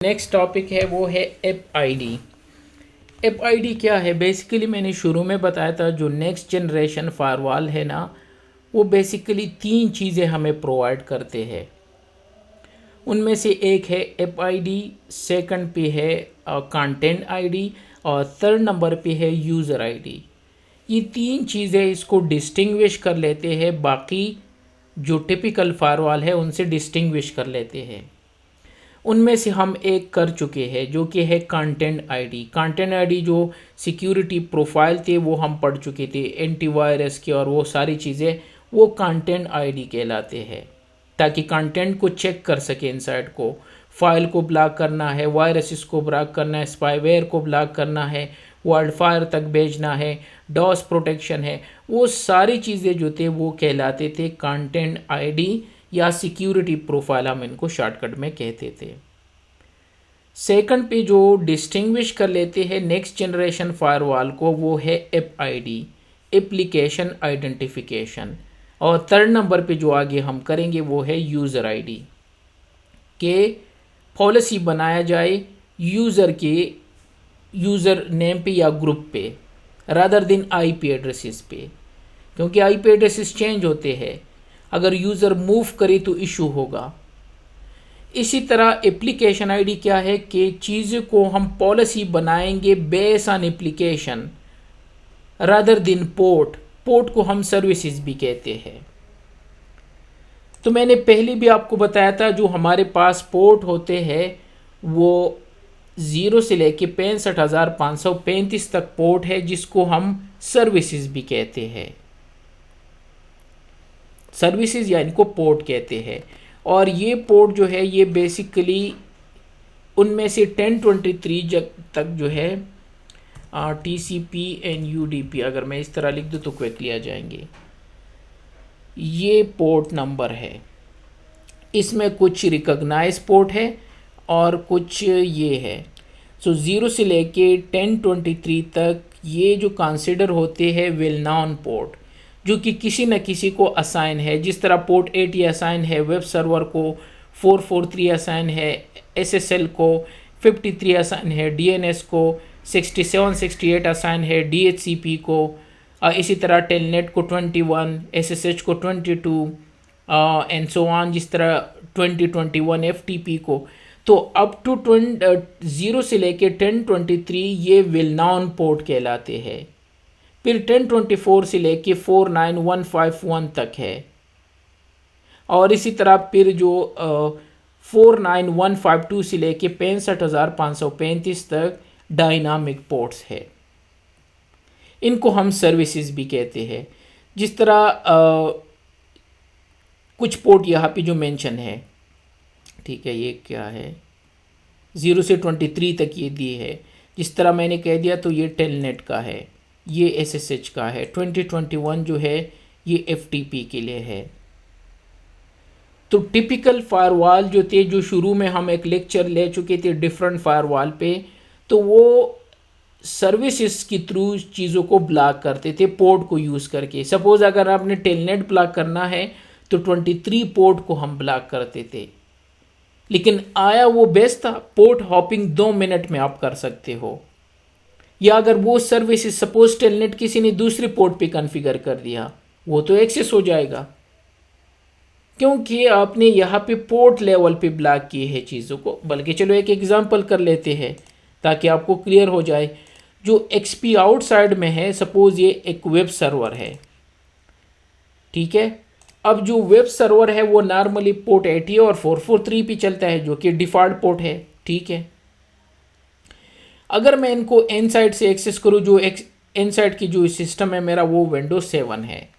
Next topic है वो है ऐप आईडी। ऐप आईडी क्या है? बेसिकली मैंने शुरू में बताया था जो नेक्स्ट जनरेशन फायरवॉल है ना, वो बेसिकली 3 चीज़ें हमें प्रोवाइड करते हैं। उनमें से एक है ऐप आईडी, सेकंड पे है कंटेंट आईडी और थर्ड नंबर पे है यूज़र आईडी। ये 3 चीज़ें इसको डिस्टिंग्विश कर लेते हैं, बाकी जो टिपिकल फायरवॉल है उनसे डिस्टिंग्विश कर लेते हैं। उनमें से हम एक कर चुके हैं जो कि है कंटेंट आईडी। कंटेंट आईडी जो सिक्योरिटी प्रोफाइल थे वो हम पढ़ चुके थे, एंटीवायरस की और वो सारी चीज़ें, वो कंटेंट आईडी कहलाते हैं, ताकि कंटेंट को चेक कर सके इनसाइड को, फाइल को ब्लॉक करना है, वायरसेस को ब्लॉक करना है, स्पाईवेयर को ब्लॉक करना है, वाइल्ड फायर तक भेजना है, डॉस प्रोटेक्शन है, वो सारी चीज़ें जो थे वो कहलाते थे कंटेंट आईडी या सिक्योरिटी प्रोफाइल, हम इनको शॉर्टकट में कहते थे। सेकंड पे जो डिस्टिंग्विश कर लेते हैं नेक्स्ट जनरेशन फायरवॉल को, वो है ऐप आईडी, एप्लीकेशन आइडेंटिफिकेशन। और थर्ड नंबर पे जो आगे हम करेंगे वो है यूज़र आईडी, के पॉलिसी बनाया जाए यूज़र के यूज़र नेम पे या ग्रुप पे रादर देन आईपी एड्रेसेस पे, क्योंकि आईपी एड्रेसेस चेंज होते हैं, अगर यूज़र मूव करे तो इशू होगा। इसी तरह एप्लीकेशन आईडी क्या है कि चीज़ को हम पॉलिसी बनाएंगे base on application rather than port. Port को हम सर्विसेज भी कहते हैं। तो मैंने पहले भी आपको बताया था जो हमारे पास पोर्ट होते हैं वो 0 से लेके 65,535 तक पोर्ट है, जिसको हम सर्विसेज भी कहते हैं। सर्विसेज या इनको पोर्ट कहते हैं। और ये पोर्ट जो है ये बेसिकली उनमें से 1023 तक जो है TCP एंड UDP, अगर मैं इस तरह लिख दूँ तो क्विकली आ जाएंगे, ये पोर्ट नंबर है। इसमें कुछ रिकॉग्नाइज पोर्ट है और कुछ ये है। सो 0 से लेके 1023 तक ये जो कंसिडर होते हैं वेल नोन पोर्ट, जो कि किसी न किसी को असाइन है। जिस तरह पोर्ट 80 असाइन है वेब सर्वर को, 443 असाइन है SSL को, 53 असाइन है DNS को, 67 68 असाइन है DHCP को, इसी तरह टेलनेट को 21, SSH को 22 एंड सो ऑन, जिस तरह 2021 FTP को। तो अप टू 0 से लेके 1023 ये वेल नोन पोर्ट कहलाते हैं। फिर 1024 से लेके 49151 तक है। और इसी तरह फिर जो 49152 से लेके 65,535 तक डायनामिक पोर्ट्स है। इनको हम सर्विसेज भी कहते हैं। जिस तरह कुछ पोर्ट यहाँ पे जो मेंशन है, ठीक है, ये क्या है, 0 से 23 तक ये दिए है। जिस तरह मैंने कह दिया तो ये टेलनेट का है, ये SSH का है, 2021 जो है ये FTP के लिए है। तो टिपिकल फायरवॉल जो थे, जो शुरू में हम एक लेक्चर ले चुके थे डिफरेंट फायरवॉल पे, तो वो सर्विसेज के थ्रू चीज़ों को ब्लॉक करते थे पोर्ट को यूज़ करके। सपोज़ अगर आपने टेलनेट ब्लॉक करना है तो 23 पोर्ट को हम ब्लॉक करते थे, लेकिन आया वो बेस्ट था, पोर्ट हॉपिंग 2 मिनट में आप कर सकते हो। या अगर वो सर्विसेज सपोज टेलनेट किसी ने दूसरे पोर्ट पे कॉन्फ़िगर कर दिया, वो तो एक्सेस हो जाएगा, क्योंकि आपने यहाँ पे पोर्ट लेवल पे ब्लॉक किए हैं चीज़ों को। बल्कि चलो एक एग्जांपल कर लेते हैं ताकि आपको क्लियर हो जाए। जो XP आउटसाइड में है, सपोज ये एक वेब सर्वर है, ठीक है। अब जो वेब सर्वर है वो नॉर्मली पोर्ट 80 और 443 पे चलता है, जो कि डिफ़ॉल्ट पोर्ट है, ठीक है। अगर मैं इनको इनसाइड से एक्सेस करूँ, जो इनसाइड की जो सिस्टम है मेरा वो विंडोज 7 है,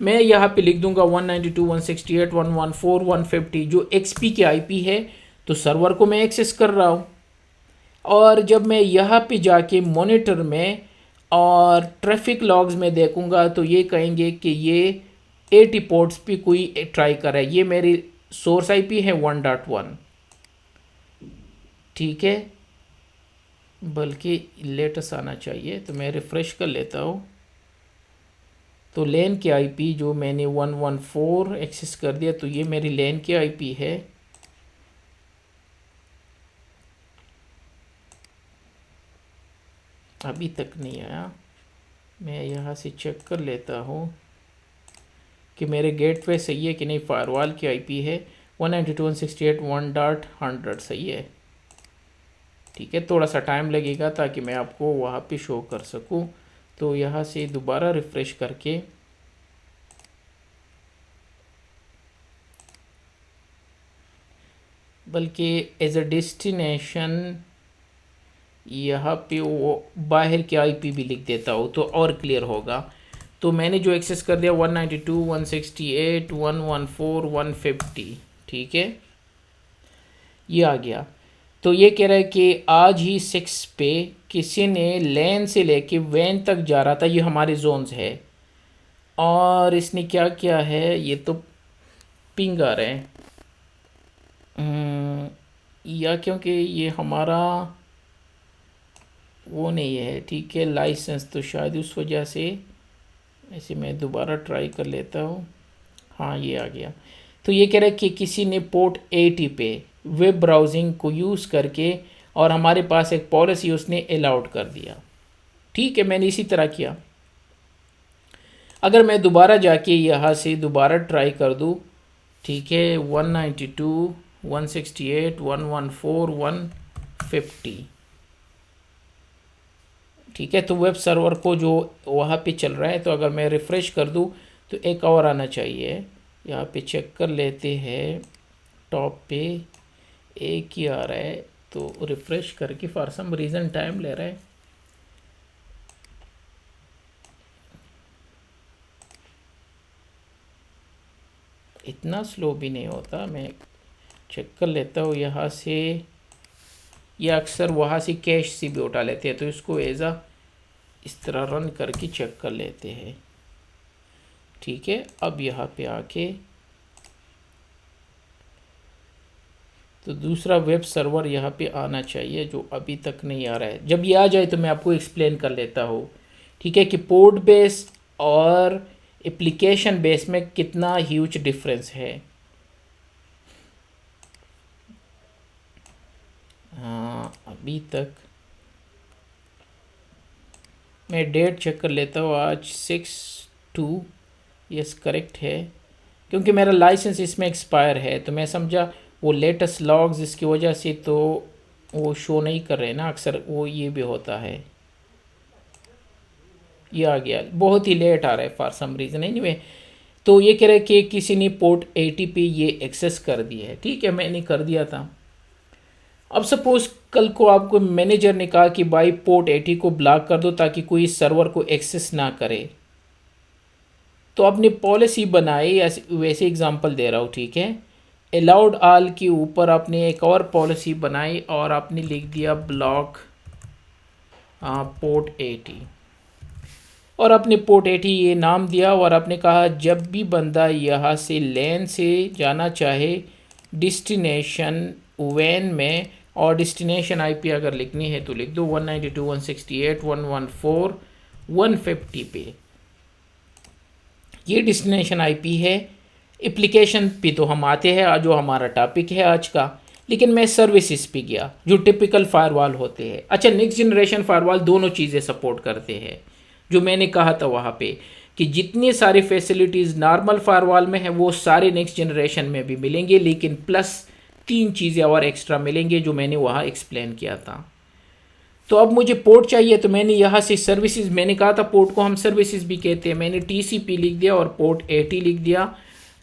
मैं यहाँ पे लिख दूंगा 192.168.114.150 जो XP के IP है, तो सर्वर को मैं एक्सेस कर रहा हूँ। और जब मैं यहाँ पे जाके मॉनिटर में और ट्रैफिक लॉग्स में देखूंगा तो ये कहेंगे कि ये 80 पोर्ट्स पे कोई ट्राई कर रहा है। ये मेरी सोर्स IP है 1.1, ठीक है, बल्कि लेटेस्ट आना चाहिए, तो मैं रिफ़्रेश कर लेता हूँ। तो लैन के IP जो मैंने 114 एक्सेस कर दिया, तो ये मेरी लैन के IP है। अभी तक नहीं आया। मैं यहाँ से चेक कर लेता हूँ कि मेरे गेटवे सही है कि नहीं। फायरवॉल की आईपी है 192.168.1.100 सही है। ठीक है, थोड़ा सा टाइम लगेगा ताकि मैं आपको वहाँ पे शो कर सकूँ। तो यहाँ से दोबारा रिफ़्रेश करके बल्कि एज अ डेस्टिनेशन यहाँ पे वो बाहर की आईपी भी लिख देता हो तो और क्लियर होगा। तो मैंने जो एक्सेस कर दिया 192.168.114.150, ठीक है, ये आ गया। तो ये कह रहा है कि आज ही 6 पे किसी ने लैन से लेके वैन तक जा रहा था, ये हमारे जोन्स है, और इसने क्या किया है, ये तो पिंग आ रहे हैं या क्योंकि ये हमारा वो नहीं है, ठीक है, लाइसेंस, तो शायद उस वजह से। ऐसे मैं दोबारा ट्राई कर लेता हूँ। हाँ, ये आ गया। तो ये कह रहा है कि किसी ने पोर्ट 80 पे वेब ब्राउजिंग को यूज़ करके, और हमारे पास एक पॉलिसी उसने अलाउड कर दिया। ठीक है, मैंने इसी तरह किया। अगर मैं दोबारा जाके यहाँ से दोबारा ट्राई कर दूँ, ठीक है, 192.168.114.150, ठीक है, तो वेब सर्वर को जो वहाँ पे चल रहा है। तो अगर मैं रिफ़्रेश कर दूँ तो एक और आना चाहिए। यहाँ पे चेक कर लेते हैं, टॉप पे एक ही आ रहा है। तो रिफ़्रेश करके फॉर सम रीज़न टाइम ले रहा है। इतना स्लो भी नहीं होता, मैं चेक कर लेता हूँ यहाँ से। ये अक्सर वहाँ से कैश से भी उठा लेते हैं, तो इसको एज़ इस तरह रन करके चेक कर लेते हैं। ठीक है, अब यहाँ पे आके तो दूसरा वेब सर्वर यहाँ पे आना चाहिए, जो अभी तक नहीं आ रहा है। जब ये आ जाए तो मैं आपको एक्सप्लेन कर लेता हूँ, ठीक है, कि पोर्ट बेस और एप्लीकेशन बेस में कितना ह्यूज डिफरेंस है। हाँ, अभी तक मैं डेट चेक कर लेता हूँ। आज 6/2, यस करेक्ट है, क्योंकि मेरा लाइसेंस इसमें एक्सपायर है। तो मैं समझा वो लेटेस्ट लॉग्स इसकी वजह से तो वो शो नहीं कर रहे ना, अक्सर वो ये भी होता है। ये आ गया, बहुत ही लेट आ रहा है फॉर सम रीज़न। एनीवे, तो ये कह रहे हैं कि किसी ने पोर्ट 80 पे ये एक्सेस कर दिया है। ठीक है, मैंने कर दिया था। अब सपोज कल को आपको मैनेजर ने कहा कि भाई पोर्ट 80 को ब्लॉक कर दो ताकि कोई सर्वर को एक्सेस ना करे। तो आपने पॉलिसी बनाई, वैसे एग्जांपल दे रहा हूँ, ठीक है, अलाउड ऑल के ऊपर आपने एक और पॉलिसी बनाई और आपने लिख दिया ब्लॉक पोर्ट 80, और अपने पोर्ट 80 ये नाम दिया, और आपने कहा जब भी बंदा यहाँ से लैन से जाना चाहे डिस्टिनेशन वैन में, और डिस्टिनेशन आईपी अगर लिखनी है तो लिख दो 192.168.114.150 पे। ये डिस्टिनेशन आईपी है। एप्लीकेशन पे तो हम आते हैं, जो हमारा टॉपिक है आज का, लेकिन मैं सर्विसेज पे गया जो टिपिकल फायरवॉल होते हैं। अच्छा, नेक्स्ट जनरेशन फायरवॉल दोनों चीज़ें सपोर्ट करते हैं, जो मैंने कहा था वहाँ पे कि जितनी सारी फैसिलिटीज़ नॉर्मल फायरवॉल में है वो सारे नेक्स्ट जनरेशन में भी मिलेंगे, लेकिन प्लस 3 चीज़ें और एक्स्ट्रा मिलेंगे जो मैंने वहाँ एक्सप्लेन किया था। तो अब मुझे पोर्ट चाहिए, तो मैंने यहाँ से सर्विसेज, मैंने कहा था पोर्ट को हम सर्विसेज भी कहते हैं, मैंने TCP लिख दिया और पोर्ट 80 लिख दिया,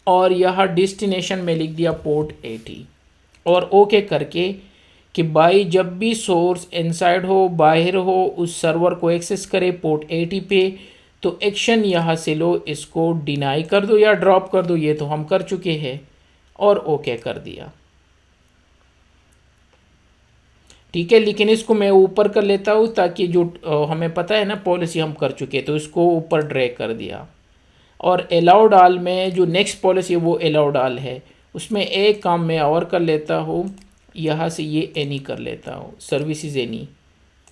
और यहाँ डेस्टिनेशन में लिख दिया पोर्ट 80, और ओके करके कि भाई जब भी सोर्स इनसाइड हो बाहर हो उस सर्वर को एक्सेस करे पोर्ट 80 पे, तो एक्शन यहाँ से लो, इसको डिनाई कर दो या ड्रॉप कर दो, ये तो हम कर चुके हैं, और ओके कर दिया। ठीक है, लेकिन इसको मैं ऊपर कर लेता हूँ ताकि जो हमें पता है ना पॉलिसी हम कर चुके, तो इसको ऊपर ड्रैग कर दिया। और अलाउड ऑल में जो नेक्स्ट पॉलिसी है वो अलाउड ऑल है, उसमें एक काम मैं और कर लेता हूँ, यहाँ से ये एनी कर लेता हूँ, सर्विसेज एनी,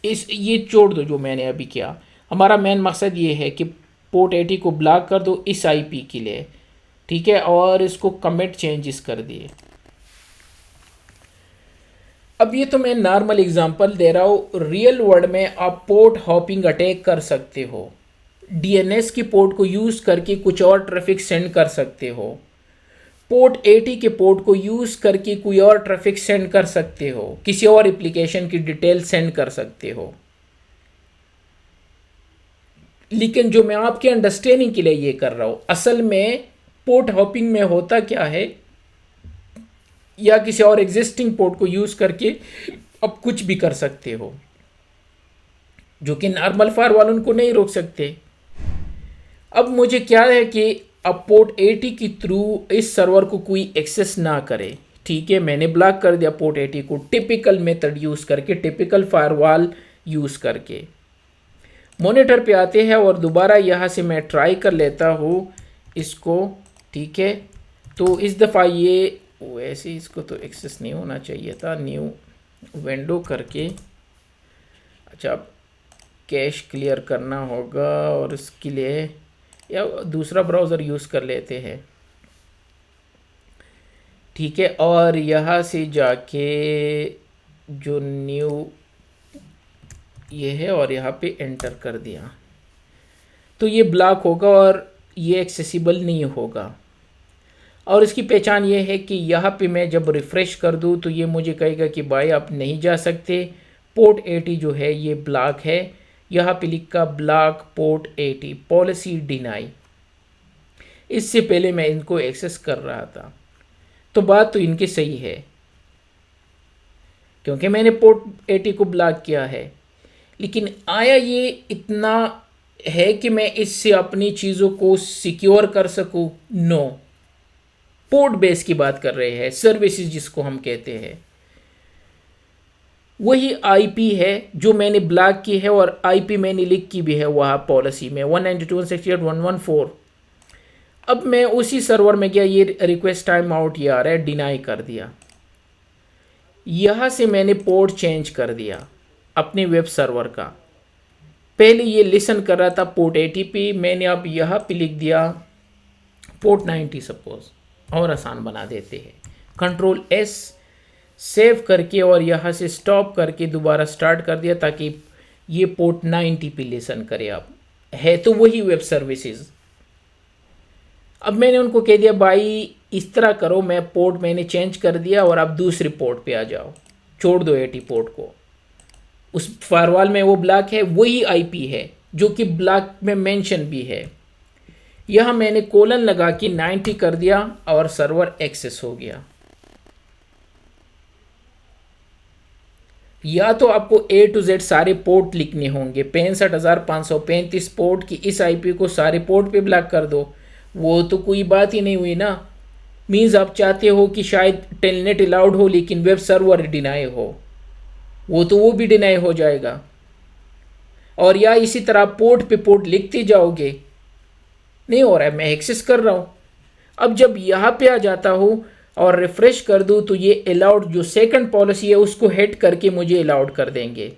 ये छोड़ दो जो मैंने अभी किया। हमारा मेन मकसद ये है कि पोर्ट 80 को ब्लॉक कर दो इस आईपी के लिए, ठीक है, और इसको कमिट चेंजेस कर दिए। अब ये तो मैं नॉर्मल एग्जांपल दे रहा हूँ, रियल वर्ल्ड में आप पोर्ट हॉपिंग अटैक कर सकते हो, डीएनएस की पोर्ट को यूज़ करके कुछ और ट्रैफिक सेंड कर सकते हो, पोर्ट 80 के पोर्ट को यूज़ करके कोई और ट्रैफिक सेंड कर सकते हो, किसी और एप्लीकेशन की डिटेल सेंड कर सकते हो। लेकिन जो मैं आपके अंडरस्टैंडिंग के लिए ये कर रहा हूँ, असल में पोर्ट हॉपिंग में होता क्या है, या किसी और एग्जिस्टिंग पोर्ट को यूज़ करके अब कुछ भी कर सकते हो, जो कि नॉर्मल फायरवॉल उनको नहीं रोक सकते। अब मुझे क्या है कि अब पोर्ट 80 के थ्रू इस सर्वर को कोई एक्सेस ना करे, ठीक है, मैंने ब्लॉक कर दिया पोर्ट 80 को टिपिकल मेथड यूज़ करके, टिपिकल फायरवॉल यूज़ करके। मॉनिटर पे आते हैं और दोबारा यहाँ से मैं ट्राई कर लेता हूँ इसको, ठीक है। तो इस दफ़ा ये वैसे इसको तो एक्सेस नहीं होना चाहिए था, न्यू विंडो करके, अच्छा अब कैश क्लियर करना होगा और इसके लिए या दूसरा ब्राउज़र यूज़ कर लेते हैं, ठीक है। और यहाँ से जाके जो न्यू ये है और यहाँ पे एंटर कर दिया, तो ये ब्लॉक होगा और ये एक्सेसिबल नहीं होगा। और इसकी पहचान ये है कि यहाँ पे मैं जब रिफ़्रेश कर दूँ तो ये मुझे कहेगा कि भाई आप नहीं जा सकते, पोर्ट 80 जो है ये ब्लॉक है, यहाँ पे लिखा ब्लॉक पोर्ट 80 पॉलिसी डिनाई। इससे पहले मैं इनको एक्सेस कर रहा था, तो बात तो इनकी सही है क्योंकि मैंने पोर्ट 80 को ब्लॉक किया है। लेकिन आया ये इतना है कि मैं इससे अपनी चीज़ों को सिक्योर कर सकूं? नो। पोर्ट बेस की बात कर रहे हैं, सर्विसेज जिसको हम कहते हैं, वही आईपी है जो मैंने ब्लॉक की है और आईपी मैंने लिख की भी है वहाँ पॉलिसी में 192.168.114। अब मैं उसी सर्वर में गया, ये रिक्वेस्ट टाइम आउट ये आ रहा है, डिनाई कर दिया। यहाँ से मैंने पोर्ट चेंज कर दिया अपने वेब सर्वर का। पहले ये लिसन कर रहा था पोर्ट 80 पे, मैंने अब यहाँ पे लिख दिया पोर्ट 90 सपोज, और आसान बना देते हैं। कंट्रोल एस सेव करके और यहाँ से स्टॉप करके दोबारा स्टार्ट कर दिया ताकि ये पोर्ट 90 पे लिसन करे। अब है तो वही वेब सर्विसेज। अब मैंने उनको कह दिया भाई इस तरह करो, मैं पोर्ट मैंने चेंज कर दिया और आप दूसरे पोर्ट पे आ जाओ, छोड़ दो 80 पोर्ट को। उस फायरवॉल में वो ब्लॉक है, वही आईपी है जो कि ब्लॉक में मेंशन भी है। यह मैंने कोलन लगा के 90 कर दिया और सर्वर एक्सेस हो गया। या तो आपको A to Z सारे पोर्ट लिखने होंगे, 65,535 पोर्ट की इस आईपी को सारे पोर्ट पे ब्लॉक कर दो, वो तो कोई बात ही नहीं हुई ना। मीन्स आप चाहते हो कि शायद टेलनेट अलाउड हो लेकिन वेब सर्वर डिनाई हो, वो भी डिनाई हो जाएगा। और या इसी तरह पोर्ट पे पोर्ट लिखते जाओगे, नहीं हो रहा है, मैं एक्सेस कर रहा हूँ। अब जब यहाँ पे आ जाता हूँ और रिफ्रेश कर दूँ तो ये अलाउड जो सेकंड पॉलिसी है उसको हिट करके मुझे अलाउड कर देंगे।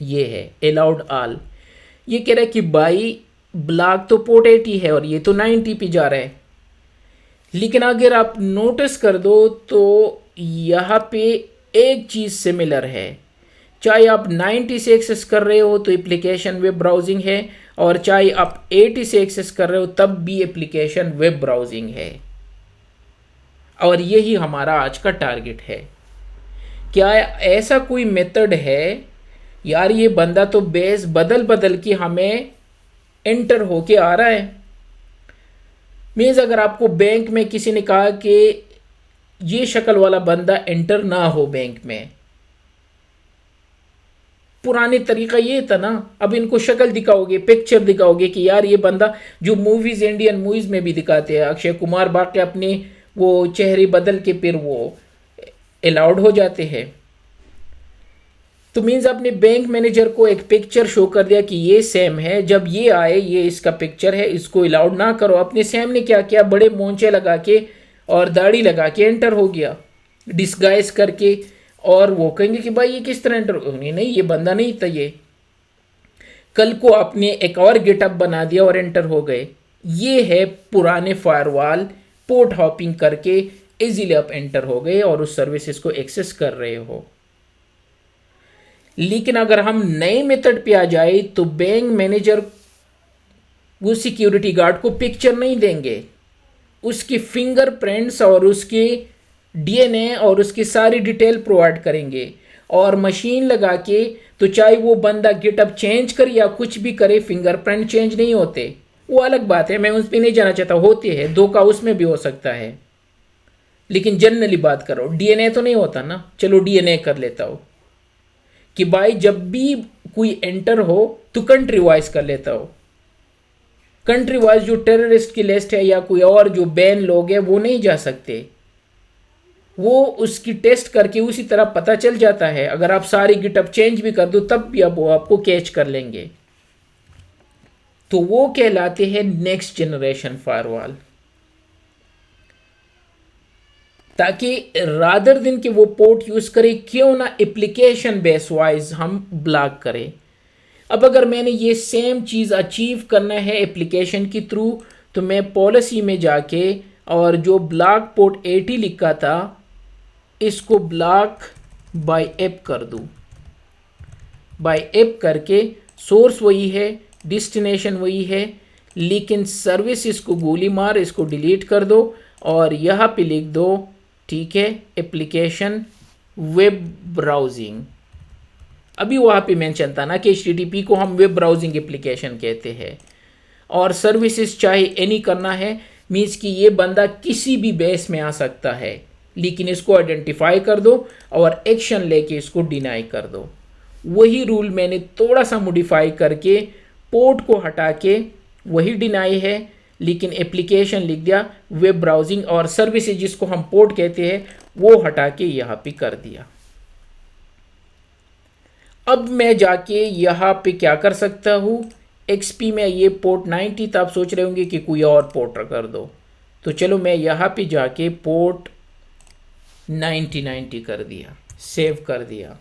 ये है अलाउड ऑल। ये कह रहा है कि भाई ब्लॉक तो पोर्ट 80 है और ये तो 90 पे जा रहा है। लेकिन अगर आप नोटिस कर दो तो यहाँ पे एक चीज़ सिमिलर है, चाहे आप 90 से एक्सेस कर रहे हो तो एप्लीकेशन वेब ब्राउजिंग है, और चाहे आप 80 से एक्सेस कर रहे हो तब भी एप्लीकेशन वेब ब्राउजिंग है। और यही हमारा आज का टारगेट है। क्या ऐसा कोई मेथड है यार, ये बंदा तो बेस बदल बदल के हमें एंटर होके आ रहा है। मीन्स अगर आपको बैंक में किसी ने कहा कि ये शक्ल वाला बंदा एंटर ना हो बैंक में, पुराने तरीका ये था ना, अब इनको शक्ल दिखाओगे, पिक्चर दिखाओगे कि यार ये बंदा, जो मूवीज इंडियन मूवीज में भी दिखाते हैं, अक्षय कुमार बाकी अपने वो चेहरे बदल के फिर वो अलाउड हो जाते हैं। तो मीन्स अपने बैंक मैनेजर को एक पिक्चर शो कर दिया कि ये सेम है, जब ये आए ये इसका पिक्चर है, इसको अलाउड ना करो। अपने सेम ने क्या किया, बड़े मोंचे लगा के और दाढ़ी लगा के एंटर हो गया डिस्गाइज करके, और वो कहेंगे कि भाई ये किस तरह एंटर, नहीं ये बंदा नहीं था ये। कल को आपने एक और गेटअप बना दिया और एंटर हो गए। ये है पुराने फायरवॉल, पोर्ट हॉपिंग करके इजीली आप एंटर हो गए और उस सर्विसेज को एक्सेस कर रहे हो। लेकिन अगर हम नए मेथड पे आ जाए तो बैंक मैनेजर वो सिक्योरिटी गार्ड को पिक्चर नहीं देंगे, उसकी फिंगरप्रिंट्स और उसके डीएनए और उसकी सारी डिटेल प्रोवाइड करेंगे। और मशीन लगा के तो चाहे वो बंदा गिटअप चेंज करे या कुछ भी करे, फिंगरप्रिंट चेंज नहीं होते। वो अलग बात है, मैं उस पर नहीं जाना चाहता, होते हैं, धोखा उसमें भी हो सकता है, लेकिन जनरली बात करो, डीएनए तो नहीं होता ना। चलो डीएनए कर लेता हूं कि भाई जब भी कोई एंटर हो तो कंट्री वाइज कर लेता हो। कंट्री वाइज जो टेररिस्ट की लिस्ट है या कोई और जो बैन लोग हैं वो नहीं जा सकते, वो उसकी टेस्ट करके उसी तरह पता चल जाता है। अगर आप सारी गिटअप चेंज भी कर दो तब भी अब वो आपको कैच कर लेंगे। तो वो कहलाते हैं नेक्स्ट जनरेशन फायरवॉल, ताकि रादर दिन के वो पोर्ट यूज करे, क्यों ना एप्लीकेशन बेस वाइज हम ब्लॉक करें। अब अगर मैंने ये सेम चीज अचीव करना है एप्लीकेशन के थ्रू, तो मैं पॉलिसी में जाके और जो ब्लॉक पोर्ट 80 लिखा था इसको ब्लॉक बाय ऐप कर दूं। बाय ऐप करके सोर्स वही है, डिस्टिनेशन वही है, लेकिन सर्विस इसको गोली मार, इसको डिलीट कर दो और यहाँ पे लिख दो, ठीक है, एप्लीकेशन वेब ब्राउजिंग। अभी वहाँ पे मेंशन था ना कि HTTP को हम वेब ब्राउजिंग एप्लीकेशन कहते हैं। और सर्विसेज चाहे एनी करना है, मीन्स कि ये बंदा किसी भी बेस में आ सकता है, लेकिन इसको आइडेंटिफाई कर दो और एक्शन लेके इसको डिनाई कर दो। वही रूल मैंने थोड़ा सा मॉडिफाई करके पोर्ट को हटा के वही डिनाई है, लेकिन एप्लीकेशन लिख दिया वेब ब्राउजिंग, और सर्विसेज जिसको हम पोर्ट कहते हैं वो हटा के यहाँ पे कर दिया। अब मैं जाके यहाँ पे क्या कर सकता हूँ, XP में ये पोर्ट 90 था, आप सोच रहे होंगे कि कोई और पोर्ट कर दो, तो चलो मैं यहाँ पे जाके पोर्ट 90 कर दिया, सेव कर दिया,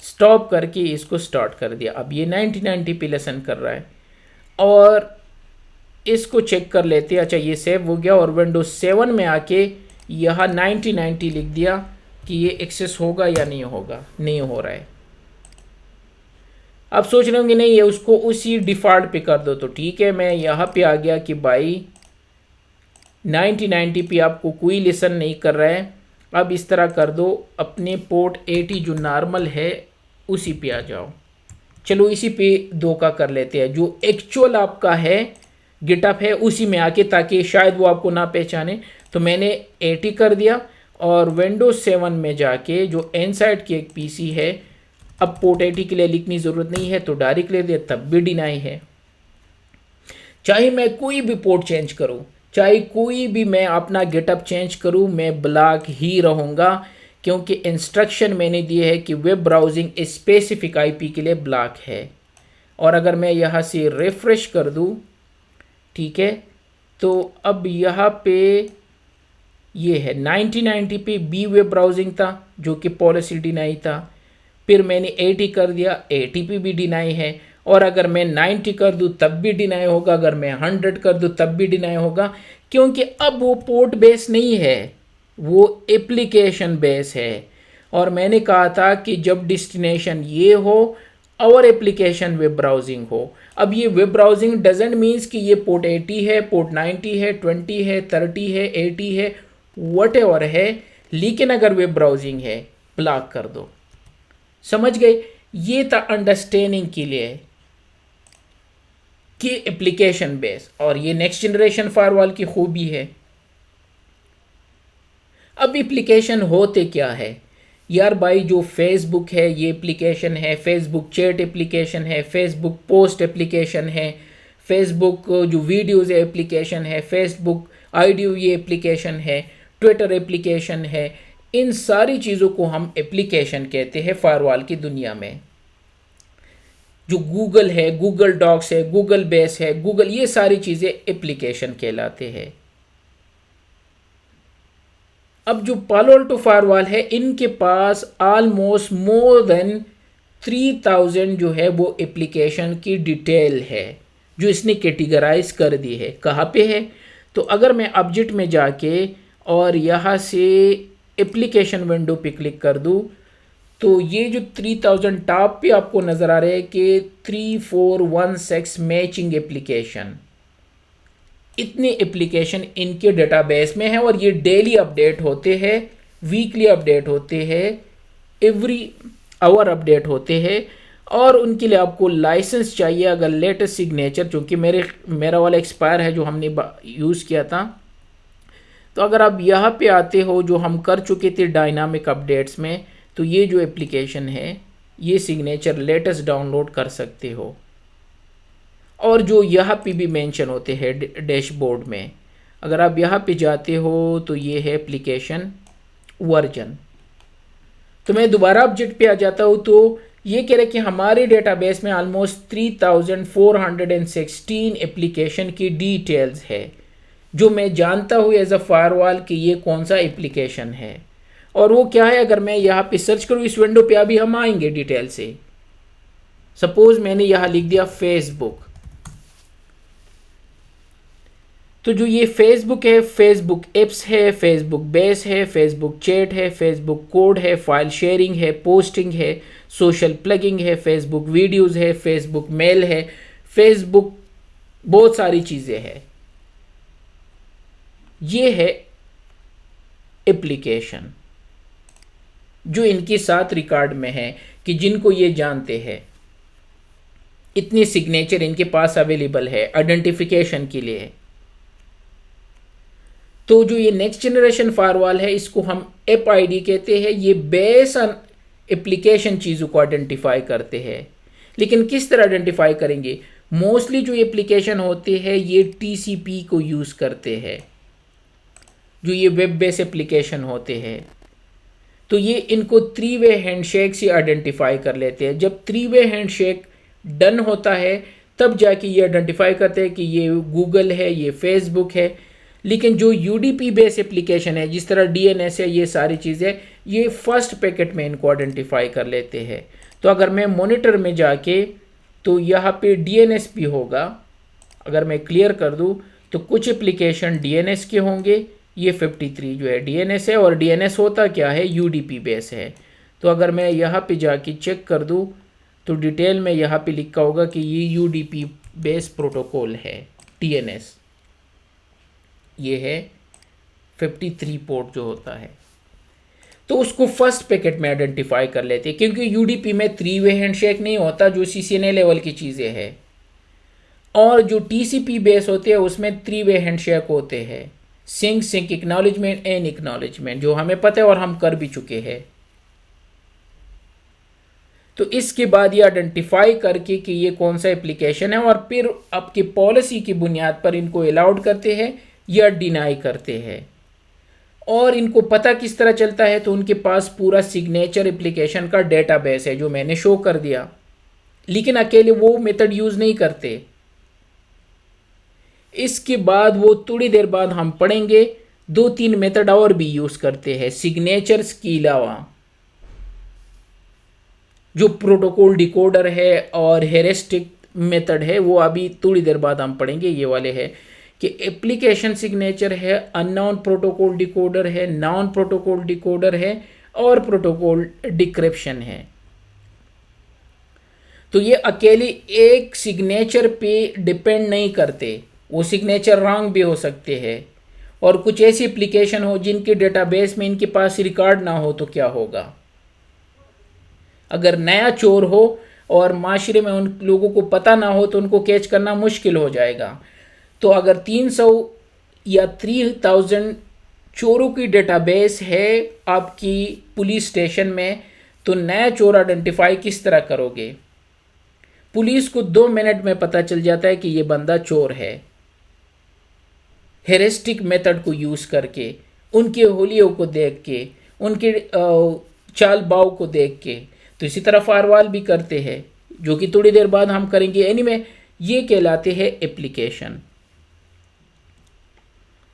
स्टॉप करके इसको स्टार्ट कर दिया। अब ये 90 पे लेसन कर रहा है और इसको चेक कर लेते हैं। अच्छा ये सेव हो गया और विंडोज 7 में आके यहाँ 90 लिख दिया कि ये एक्सेस होगा या नहीं होगा, नहीं हो रहा है। अब सोच रहे होंगे नहीं ये उसको उसी डिफ़ॉल्ट पे कर दो, तो ठीक है, मैं यहाँ पे आ गया कि भाई 90 पे आपको कोई लिसन नहीं कर रहा है। अब इस तरह कर दो, अपने पोर्ट 80 जो नॉर्मल है उसी पे आ जाओ। चलो इसी पे धोखा कर लेते हैं, जो एक्चुअल आपका है गिटअप है उसी में आके, ताकि शायद वो आपको ना पहचाने। तो मैंने 80 कर दिया और विंडोज 7 में जाके जो इनसाइड की एक पीसी है, अब पोर्ट 80 के लिए लिखनी ज़रूरत नहीं है तो डायरेक्ट ले दिया, तब भी डिनाई है। चाहे मैं कोई भी पोर्ट चेंज करूं, चाहे कोई भी मैं अपना गेटअप चेंज करूं, मैं ब्लॉक ही रहूंगा, क्योंकि इंस्ट्रक्शन मैंने दिए है कि वेब ब्राउजिंग स्पेसिफिक आईपी के लिए ब्लॉक है। और अगर मैं यहाँ से रिफ्रेश कर दूं, ठीक है, तो अब यहाँ पे ये है 90 पे बी वेब ब्राउजिंग था जो कि पॉलिसी डिनाई था, फिर मैंने 80 कर दिया, 80 पे भी डिनाई है। और अगर मैं 90 कर दूं तब भी डिनाई होगा, अगर मैं 100 कर दूं तब भी डिनाई होगा, क्योंकि अब वो पोर्ट बेस नहीं है, वो एप्लीकेशन बेस है। और मैंने कहा था कि जब डेस्टिनेशन ये हो और एप्लीकेशन वेब ब्राउजिंग हो। अब ये वेब ब्राउजिंग डजेंट मीन्स कि ये पोर्ट 80 है, पोर्ट 90 है, 20 है, 30 है, 80 है, व्हाटएवर है, लेकिन अगर वेब ब्राउजिंग है ब्लॉक कर दो। समझ गए? ये था अंडरस्टैंडिंग के लिए कि एप्लीकेशन बेस, और ये नेक्स्ट जनरेशन फायरवॉल की खूबी है। अब एप्लीकेशन होते क्या है यार भाई, जो फेसबुक है ये एप्लीकेशन है, फेसबुक चैट एप्लीकेशन है, फेसबुक पोस्ट एप्लीकेशन है, फेसबुक जो वीडियोज़ है एप्लीकेशन है, फेसबुक ऑडियो ये एप्लीकेशन है, ट्विटर एप्लीकेशन है। इन सारी चीज़ों को हम एप्लीकेशन कहते हैं फायरवॉल की दुनिया में। जो गूगल है, गूगल डॉक्स है, गूगल बेस है, गूगल, ये सारी चीज़ें एप्लीकेशन कहलाते हैं। अब जो पालो अल्टो फायरवॉल है, इनके पास ऑलमोस्ट मोर देन 3000 जो है वो एप्लीकेशन की डिटेल है जो इसने कैटेगराइज कर दी है। कहाँ पे है? तो अगर मैं ऑब्जेक्ट में जाके और यहाँ से एप्लीकेशन विंडो पे क्लिक कर दूँ तो ये जो 3000 टॉप पे आपको नज़र आ रहे हैं कि 3416 मैचिंग एप्लीकेशन, इतने एप्लीकेशन इनके डेटाबेस में है और ये डेली अपडेट होते हैं, वीकली अपडेट होते हैं, एवरी आवर अपडेट होते हैं। और उनके लिए आपको लाइसेंस चाहिए अगर लेटेस्ट सिग्नेचर, चूँकि मेरा वाला एक्सपायर है जो हमने यूज़ किया था। तो अगर आप यहाँ पे आते हो जो हम कर चुके थे डायनामिक अपडेट्स में, तो ये जो एप्लीकेशन है ये सिग्नेचर लेटेस्ट डाउनलोड कर सकते हो। और जो यहाँ पे भी मेंशन होते हैं डैशबोर्ड में, अगर आप यहाँ पे जाते हो तो ये है एप्लीकेशन वर्जन। तो मैं दोबारा ऑब्जेक्ट पे आ जाता हूँ तो ये कह रहे कि हमारे डेटाबेस में ऑलमोस्ट 3416 एप्लीकेशन की डिटेल्स है जो मैं जानता हूँ एज अ फायरवॉल कि ये कौन सा एप्लीकेशन है और वो क्या है। अगर मैं यहाँ पे सर्च करूँ इस विंडो पे, अभी हम आएंगे डिटेल से। सपोज मैंने यहाँ लिख दिया फेसबुक, तो जो ये फेसबुक है, फेसबुक एप्स है, फेसबुक बेस है, फेसबुक चैट है, फेसबुक कोड है, फाइल शेयरिंग है, पोस्टिंग है, सोशल प्लगिंग है, फेसबुक वीडियोस है, फेसबुक मेल है, फेसबुक बहुत सारी चीज़ें हैं। ये है एप्लीकेशन जो इनके साथ रिकॉर्ड में है कि जिनको ये जानते हैं, इतनी सिग्नेचर इनके पास अवेलेबल है आइडेंटिफिकेशन के लिए। तो जो ये नेक्स्ट जनरेशन फायरवॉल है इसको हम एप आईडी कहते हैं। ये बेस ऑन एप्लीकेशन चीज़ों को आइडेंटिफाई करते हैं। लेकिन किस तरह आइडेंटिफाई करेंगे? मोस्टली जो एप्लीकेशन होते हैं ये टीसीपी को यूज़ करते हैं, जो ये वेब बेस एप्लीकेशन होते हैं। तो ये इनको 3 वे हैंडशेक से आइडेंटिफाई कर लेते हैं। जब 3 वे हैंडशेक डन होता है तब जाके ये आइडेंटिफाई करते हैं कि ये गूगल है, ये फेसबुक है। लेकिन जो यूडीपी बेस एप्लीकेशन है, जिस तरह डीएनएस है, ये सारी चीज़ें ये फर्स्ट पैकेट में इनको आइडेंटिफाई कर लेते हैं। तो अगर मैं मॉनिटर में जाके, तो यहाँ पे डीएनएस भी होगा। अगर मैं क्लियर कर दूँ तो कुछ एप्लीकेशन डीएनएस के होंगे। ये 53 जो है डीएनएस है और डीएनएस होता क्या है? यूडीपी बेस है। तो अगर मैं यहाँ पे जाके चेक कर दूँ तो डिटेल में यहाँ पे लिखा होगा कि ये यूडीपी बेस प्रोटोकॉल है, डीएनएस। ये है 53 पोर्ट जो होता है। तो उसको फर्स्ट पैकेट में आइडेंटिफाई कर लेते हैं, क्योंकि यूडीपी में 3 वे हैंडशेक नहीं होता जो सीसीएनए लेवल की चीज़ें हैं। और जो टीसीपी बेस होते हैं उसमें 3 वे हैंडशेक होते हैं, सिंक एक्नॉलेजमेंट एंड एक्नॉलेजमेंट, जो हमें पता है और हम कर भी चुके हैं। तो इसके बाद ये आइडेंटिफाई करके कि ये कौन सा एप्लीकेशन है और फिर आपकी पॉलिसी की बुनियाद पर इनको अलाउड करते हैं या डिनाई करते हैं। और इनको पता किस तरह चलता है? तो उनके पास पूरा सिग्नेचर एप्लीकेशन का डेटाबेस है जो मैंने शो कर दिया। लेकिन अकेले वो मेथड यूज़ नहीं करते। इसके बाद वो थोड़ी देर बाद हम पढ़ेंगे 2-3 मेथड और भी यूज़ करते हैं सिग्नेचर्स के अलावा। जो प्रोटोकॉल डिकोडर है और हेरिस्टिक मेथड है वो अभी थोड़ी देर बाद हम पढ़ेंगे। ये वाले है कि एप्लीकेशन सिग्नेचर है, अननोन प्रोटोकॉल डिकोडर है, नॉन प्रोटोकॉल डिकोडर है और प्रोटोकॉल डिक्रिप्शन है। तो ये अकेले एक सिग्नेचर पे डिपेंड नहीं करते, वो सिग्नेचर रॉन्ग भी हो सकते हैं। और कुछ ऐसी एप्लीकेशन हो जिनके डेटाबेस में इनके पास रिकॉर्ड ना हो तो क्या होगा? अगर नया चोर हो और माशरे में उन लोगों को पता ना हो तो उनको कैच करना मुश्किल हो जाएगा। तो अगर 300 या 3000 चोरों की डेटाबेस है आपकी पुलिस स्टेशन में, तो नया चोर आइडेंटिफाई किस तरह करोगे? पुलिस को 2 मिनट में पता चल जाता है कि ये बंदा चोर है, हेरिस्टिक मेथड को यूज़ करके, उनके होलियों को देख के, उनके चाल बाव को देख के। तो इसी तरह फायरवॉल भी करते हैं, जो कि थोड़ी देर बाद हम करेंगे। एनीवे ये कहलाते हैं एप्लीकेशन।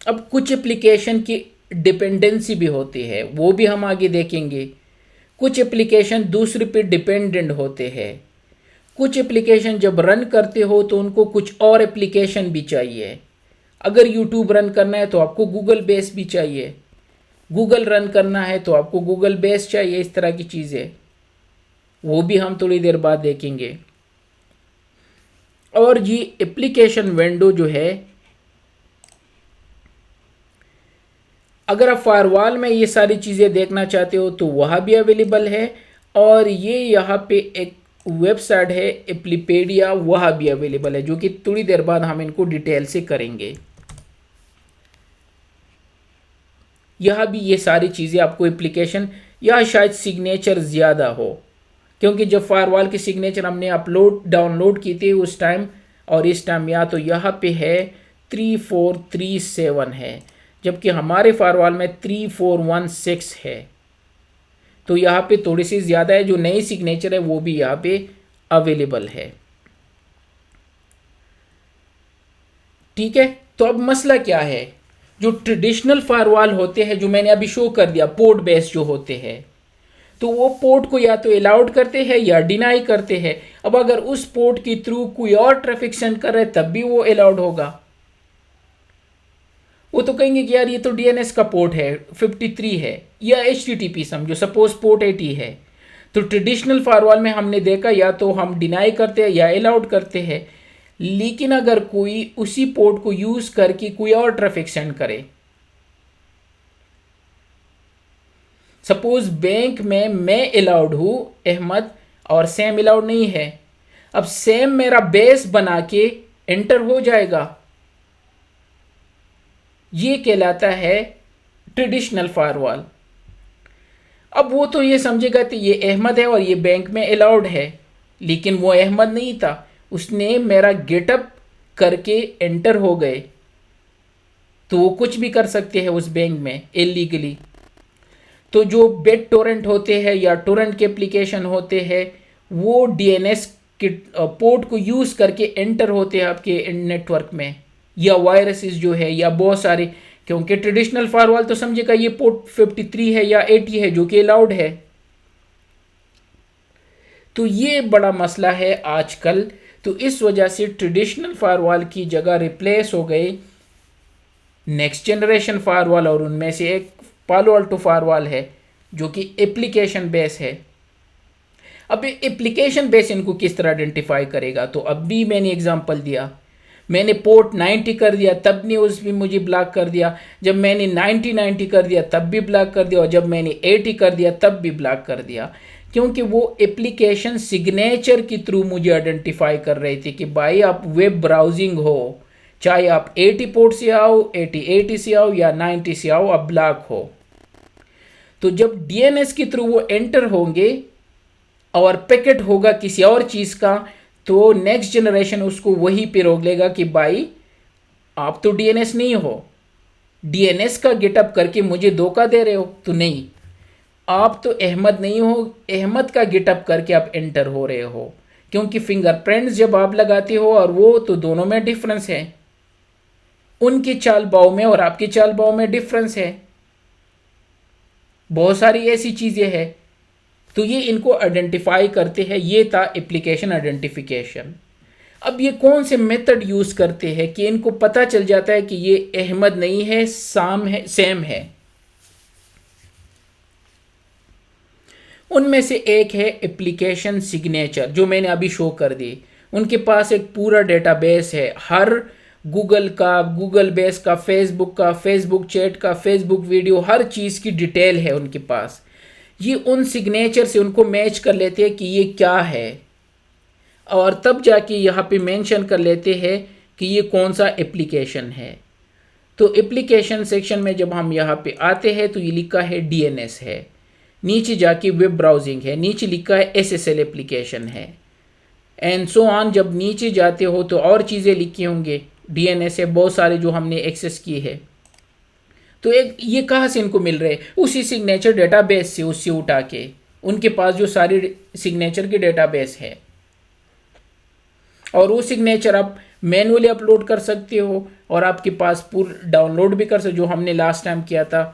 अब कुछ एप्लीकेशन की डिपेंडेंसी भी होती है, वो भी हम आगे देखेंगे। कुछ एप्लीकेशन दूसरे पे डिपेंडेंट होते हैं। कुछ एप्लीकेशन जब रन करते हो तो उनको कुछ और एप्लीकेशन भी चाहिए। अगर यूट्यूब रन करना है तो आपको गूगल बेस भी चाहिए, गूगल रन करना है तो आपको गूगल बेस चाहिए, इस तरह की चीज़ें। वो भी हम थोड़ी देर बाद देखेंगे। और जी एप्लीकेशन विंडो जो है, अगर आप फायरवॉल में ये सारी चीज़ें देखना चाहते हो तो वह भी अवेलेबल है। और ये यहाँ पे एक वेबसाइट है एप्लीपेडिया, वह भी अवेलेबल है, जो कि थोड़ी देर बाद हम इनको डिटेल से करेंगे। यह भी ये सारी चीज़ें आपको एप्लीकेशन, या शायद सिग्नेचर ज़्यादा हो, क्योंकि जब फायरवॉल की सिग्नेचर हमने डाउनलोड की थी उस टाइम और इस टाइम या तो यहाँ पे है 3437 है, जबकि हमारे फायरवॉल में 3416 है। तो यहाँ पे थोड़ी सी ज़्यादा है। जो नई सिग्नेचर है वो भी यहाँ पे अवेलेबल है। ठीक है, तो अब मसला क्या है? जो ट्रेडिशनल फायरवॉल होते हैं, जो मैंने अभी शो कर दिया, पोर्ट बेस्ड जो होते हैं, तो वो पोर्ट को या तो अलाउड करते हैं या डिनाई करते हैं। अब अगर उस पोर्ट के थ्रू कोई और ट्रैफिक सेंड कर रहा है तब भी वो अलाउड होगा। वो तो कहेंगे कि यार ये तो डीएनएस का पोर्ट है, 53 है, या एचटीटीपी समझो, सपोज पोर्ट 80 है। तो ट्रेडिशनल फायरवॉल में हमने देखा या तो हम डिनाई करते हैं या अलाउड करते हैं। लेकिन अगर कोई उसी पोर्ट को यूज करके कोई और ट्रैफिक सेंड करे, सपोज बैंक में मैं अलाउड हूं अहमद और सैम अलाउड नहीं है, अब सैम मेरा बेस बना के एंटर हो जाएगा, ये कहलाता है ट्रेडिशनल फायरवॉल। अब वो तो ये समझेगा कि ये अहमद है और ये बैंक में अलाउड है, लेकिन वो अहमद नहीं था, उसने मेरा गेटअप करके एंटर हो गए, तो वो कुछ भी कर सकते हैं उस बैंक में इलीगली। तो जो बेट टोरेंट होते हैं या टोरेंट के एप्लीकेशन होते हैं, वो डीएनएस के पोर्ट को यूज करके एंटर होते हैं आपके नेटवर्क में, या वायरसेस जो है, या बहुत सारे, क्योंकि ट्रेडिशनल फायरवॉल तो समझेगा ये पोर्ट 53 है या 80 है जो कि अलाउड है। तो ये बड़ा मसला है आजकल। तो इस वजह से ट्रेडिशनल फायरवॉल की जगह रिप्लेस हो गए नेक्स्ट जनरेशन फायरवॉल, और उनमें से एक पालो अल्टो फायरवॉल है जो कि एप्लीकेशन बेस है। अब एप्लीकेशन बेस इनको किस तरह आइडेंटिफाई करेगा? तो अब भी मैंने एग्जांपल दिया, मैंने पोर्ट 90 कर दिया तब ने उस भी मुझे ब्लॉक कर दिया, जब मैंने 90 कर दिया तब भी ब्लॉक कर दिया, और जब मैंने 80 कर दिया तब भी ब्लॉक कर दिया, क्योंकि वो एप्लीकेशन सिग्नेचर के थ्रू मुझे आइडेंटिफाई कर रही थी कि भाई आप वेब ब्राउजिंग हो, चाहे आप 80 पोर्ट से आओ, 80 से आओ या 90 से आओ, आप ब्लॉक हो। तो जब डीएनएस के थ्रू वो एंटर होंगे और पैकेट होगा किसी और चीज का, तो नेक्स्ट जनरेशन उसको वहीं पे रोक लेगा कि भाई आप तो डीएनएस नहीं हो, डीएनएस का गेटअप करके मुझे धोखा दे रहे हो। तो नहीं, आप तो अहमद नहीं हो, अहमद का गेटअप करके आप एंटर हो रहे हो, क्योंकि फिंगरप्रिंट्स जब आप लगाते हो और वो, तो दोनों में डिफरेंस है, उनकी चाल बाव में और आपकी चाल बाव में डिफरेंस है, बहुत सारी ऐसी चीजें हैं। तो ये इनको आइडेंटिफाई करते हैं। ये था एप्लीकेशन आइडेंटिफिकेशन। अब ये कौन से मेथड यूज करते हैं कि इनको पता चल जाता है कि ये अहमद नहीं है, सैम है? उनमें से एक है एप्लीकेशन सिग्नेचर, जो मैंने अभी शो कर दी। उनके पास एक पूरा डेटाबेस है, हर गूगल का, गूगल बेस का, फेसबुक का, फेसबुक चैट का, फेसबुक वीडियो, हर चीज़ की डिटेल है उनके पास। ये उन सिग्नेचर से उनको मैच कर लेते हैं कि ये क्या है, और तब जाके यहाँ पे मेंशन कर लेते हैं कि ये कौन सा एप्लीकेशन है। तो एप्लीकेशन सेक्शन में जब हम यहाँ पे आते हैं तो ये लिखा है डीएनएस है, नीचे जाके वेब ब्राउजिंग है, नीचे लिखा है एसएसएल एप्लीकेशन है, एंड सो ऑन। जब नीचे जाते हो तो और चीज़ें लिखी होंगे, डीएनएस है बहुत सारे जो हमने एक्सेस किए हैं। तो एक ये कहाँ से इनको मिल रहे हैं? उसी सिग्नेचर डेटाबेस से, उससे उठा के, उनके पास जो सारी सिग्नेचर की डेटाबेस है, और वो सिग्नेचर आप मैनुअली अपलोड कर सकते हो और आपके पास पूरा डाउनलोड भी कर सकते, जो हमने लास्ट टाइम किया था।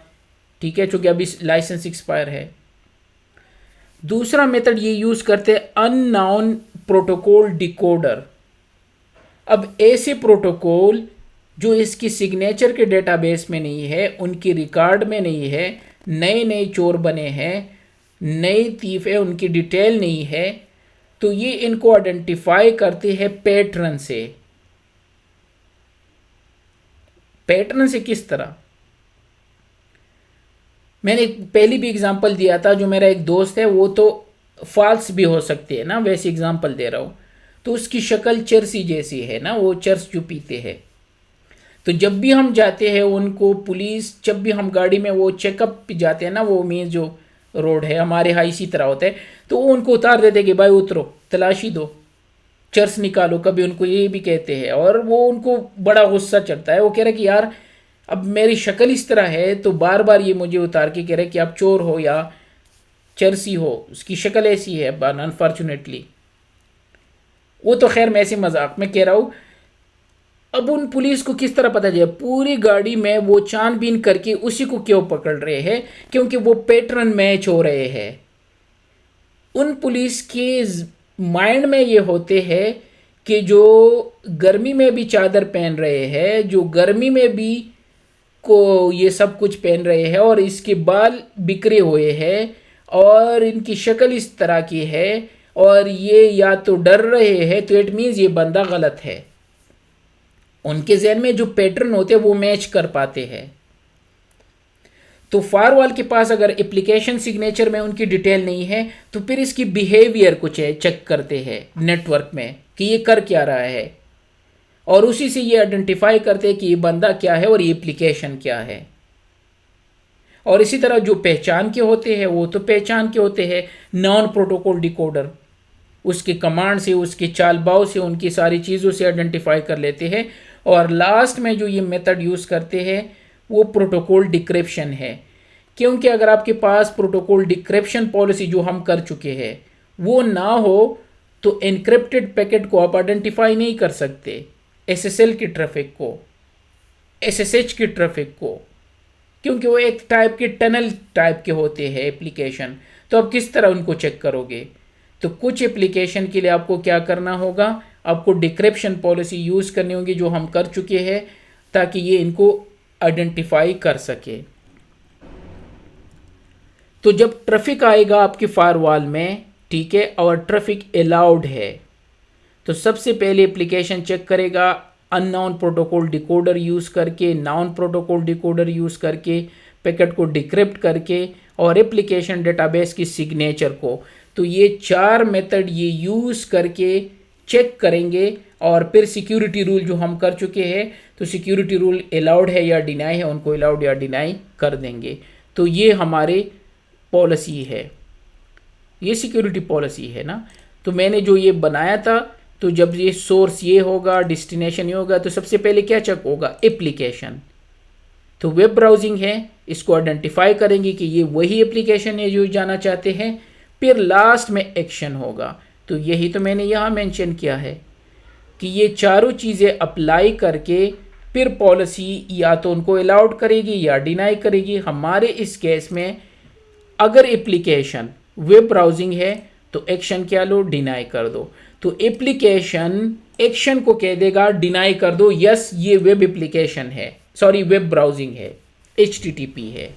ठीक है, चूंकि अभी लाइसेंस एक्सपायर है। दूसरा मेथड ये यूज करते हैं अननोन प्रोटोकॉल डिकोडर। अब ऐसे प्रोटोकॉल जो इसकी सिग्नेचर के डेटाबेस में नहीं है, उनकी रिकॉर्ड में नहीं है, नए नए चोर बने हैं, नई थीफ है, उनकी डिटेल नहीं है, तो ये इनको आइडेंटिफाई करते हैं पैटर्न से। पैटर्न से किस तरह? मैंने पहली भी एग्जांपल दिया था, जो मेरा एक दोस्त है वो तो फॉल्स भी हो सकती है ना, वैसे एग्जांपल दे रहा हूं। तो उसकी शक्ल चरसी जैसी है ना, वो चर्स जो पीते हैं। तो जब भी हम जाते हैं उनको पुलिस, जब भी हम गाड़ी में वो चेकअप पे जाते हैं ना, वो मेन जो रोड है हमारे यहाँ इसी तरह होता है, तो वो उनको उतार देते कि भाई उतरो, तलाशी दो, चर्स निकालो, कभी उनको ये भी कहते हैं। और वो उनको बड़ा गुस्सा चढ़ता है, वो कह रहे कि यार अब मेरी शक्ल इस तरह है तो बार बार ये मुझे उतार के कह रहे कि आप चोर हो या चर्सी हो, उसकी शक्ल ऐसी है अनफॉर्चुनेटली। वो तो खैर मैं ऐसे मजाक में कह रहा हूँ। अब उन पुलिस को किस तरह पता चले? पूरी गाड़ी में वो छानबीन करके उसी को क्यों पकड़ रहे हैं? क्योंकि वो पैटर्न मैच हो रहे हैं। उन पुलिस के माइंड में ये होते हैं कि जो गर्मी में भी चादर पहन रहे हैं, जो गर्मी में भी को ये सब कुछ पहन रहे हैं, और इसके बाल बिखरे हुए हैं और इनकी शक्ल इस तरह की है, और ये या तो डर रहे हैं, तो इट मीन्स ये बंदा गलत है। उनके जहन में जो पैटर्न होते हैं वो मैच कर पाते हैं। तो फायरवॉल के पास अगर एप्लीकेशन सिग्नेचर में उनकी डिटेल नहीं है, तो फिर इसकी बिहेवियर कुछ है, चेक करते हैं नेटवर्क में कि ये कर क्या रहा है, और उसी से ये आइडेंटिफाई करते हैं कि ये बंदा क्या है और ये एप्लीकेशन क्या है। और इसी तरह जो पहचान के होते हैं वो तो पहचान के होते हैं, नॉन प्रोटोकॉल डिकोडर उसके कमांड से, उसके चालबाव से, उनकी सारी चीज़ों से आइडेंटिफाई कर लेते हैं। और लास्ट में जो ये मेथड यूज़ करते हैं वो प्रोटोकॉल डिक्रिप्शन है। क्योंकि अगर आपके पास प्रोटोकॉल डिक्रिप्शन पॉलिसी जो हम कर चुके हैं वो ना हो, तो एनक्रिप्टेड पैकेट को आप आइडेंटिफाई नहीं कर सकते, एसएसएल की ट्रैफिक को, एसएसएच की ट्रैफिक को, क्योंकि वो एक टाइप के टनल टाइप के होते हैं एप्लीकेशन। तो आप किस तरह उनको चेक करोगे? तो कुछ एप्लीकेशन के लिए आपको क्या करना होगा, आपको डिक्रिप्शन पॉलिसी यूज़ करनी होगी जो हम कर चुके हैं, ताकि ये इनको आइडेंटिफाई कर सके। तो जब ट्रैफिक आएगा आपकी फायरवॉल में, ठीक है, और ट्रैफिक अलाउड है, तो सबसे पहले एप्लीकेशन चेक करेगा अननोन प्रोटोकॉल डिकोडर यूज़ करके, नॉन प्रोटोकॉल डिकोडर यूज़ करके, पैकेट को डिक्रिप्ट करके, और एप्लीकेशन डेटाबेस की सिग्नेचर को। तो ये 4 मेथड ये यूज़ करके चेक करेंगे। और फिर सिक्योरिटी रूल जो हम कर चुके हैं, तो सिक्योरिटी रूल अलाउड है या डिनाई है, उनको अलाउड या डिनाई कर देंगे। तो ये हमारे पॉलिसी है, ये सिक्योरिटी पॉलिसी है ना। तो मैंने जो ये बनाया था, तो जब ये सोर्स ये होगा, डेस्टिनेशन ये होगा, तो सबसे पहले क्या चेक होगा? एप्लीकेशन। तो वेब ब्राउजिंग है, इसको आइडेंटिफाई करेंगे कि ये वही एप्लीकेशन है जो जाना चाहते हैं। फिर लास्ट में एक्शन होगा। तो यही तो मैंने यहाँ मेंशन किया है कि ये चारों चीज़ें अप्लाई करके फिर पॉलिसी या तो उनको अलाउड करेगी या डिनाई करेगी। हमारे इस केस में अगर एप्लीकेशन वेब ब्राउजिंग है तो एक्शन क्या लो? डिनाई कर दो। तो एप्लीकेशन एक्शन को कह देगा डिनाई कर दो, यस ये वेब एप्लीकेशन है, सॉरी वेब ब्राउजिंग है, HTTP है।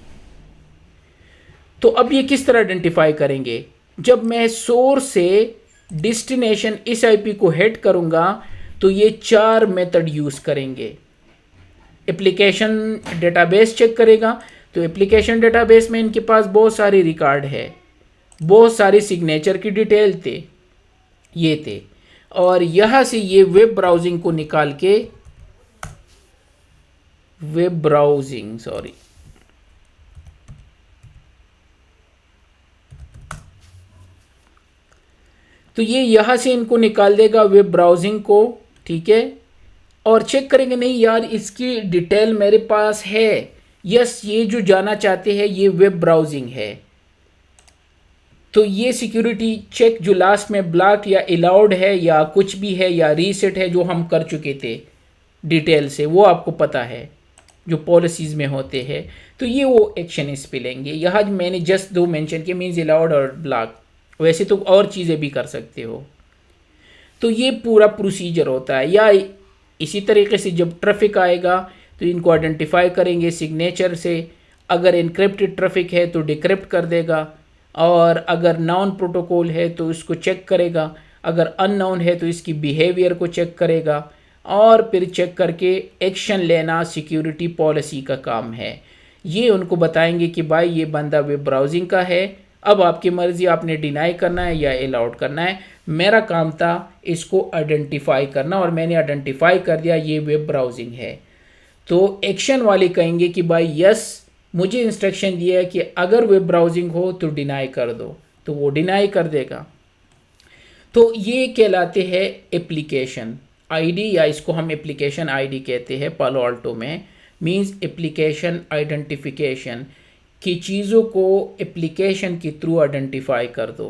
तो अब ये किस तरह आइडेंटिफाई करेंगे? जब मैं सोर्स से डेस्टिनेशन इस IP को हिट करूंगा, तो ये 4 मेथड यूज करेंगे। एप्लीकेशन डेटाबेस चेक करेगा, तो एप्लीकेशन डेटाबेस में इनके पास बहुत सारे रिकॉर्ड है, बहुत सारे सिग्नेचर की डिटेल थे, ये थे, और यहां से ये वेब ब्राउजिंग को निकाल के, वेब ब्राउजिंग सॉरी तो ये यहां से इनको निकाल देगा वेब ब्राउजिंग को, ठीक है। और चेक करेंगे नहीं यार इसकी डिटेल मेरे पास है, यस ये जो जाना चाहते हैं ये वेब ब्राउजिंग है। तो ये सिक्योरिटी चेक जो लास्ट में ब्लॉक या अलाउड है या कुछ भी है या रीसेट है, जो हम कर चुके थे डिटेल से, वो आपको पता है जो पॉलिसीज में होते हैं। तो ये वो एक्शन इस पे लेंगे। यहाँ मैंने जस्ट 2 मेंशन किए, मीन्स अलाउड और ब्लॉक, वैसे तो और चीज़ें भी कर सकते हो। तो ये पूरा प्रोसीजर होता है। या इसी तरीके से जब ट्रैफिक आएगा तो इनको आइडेंटिफाई करेंगे सिग्नेचर से, अगर इनक्रिप्टेड ट्रैफिक है तो डिक्रिप्ट कर देगा, और अगर नाउन प्रोटोकॉल है तो इसको चेक करेगा, अगर अननाउन है तो इसकी बिहेवियर को चेक करेगा, और फिर चेक करके एक्शन लेना सिक्योरिटी पॉलिसी का काम है। ये उनको बताएंगे कि भाई ये बंदा वेब ब्राउजिंग का है, अब आपकी मर्ज़ी, आपने डिनाई करना है या अलाउड करना है। मेरा काम था इसको आइडेंटिफाई करना, और मैंने आइडेंटिफाई कर दिया ये वेब ब्राउजिंग है। तो एक्शन वाले कहेंगे कि भाई यस, मुझे इंस्ट्रक्शन दिया है कि अगर वेब ब्राउजिंग हो तो डिनाई कर दो, तो वो डिनाई कर देगा। तो ये कहलाते हैं एप्लीकेशन आईडी, या इसको हम एप्लीकेशन आईडी कहते हैं पालो अल्टो में। मींस एप्लीकेशन आइडेंटिफिकेशन, कि चीज़ों को एप्लीकेशन के थ्रू आइडेंटिफाई कर दो।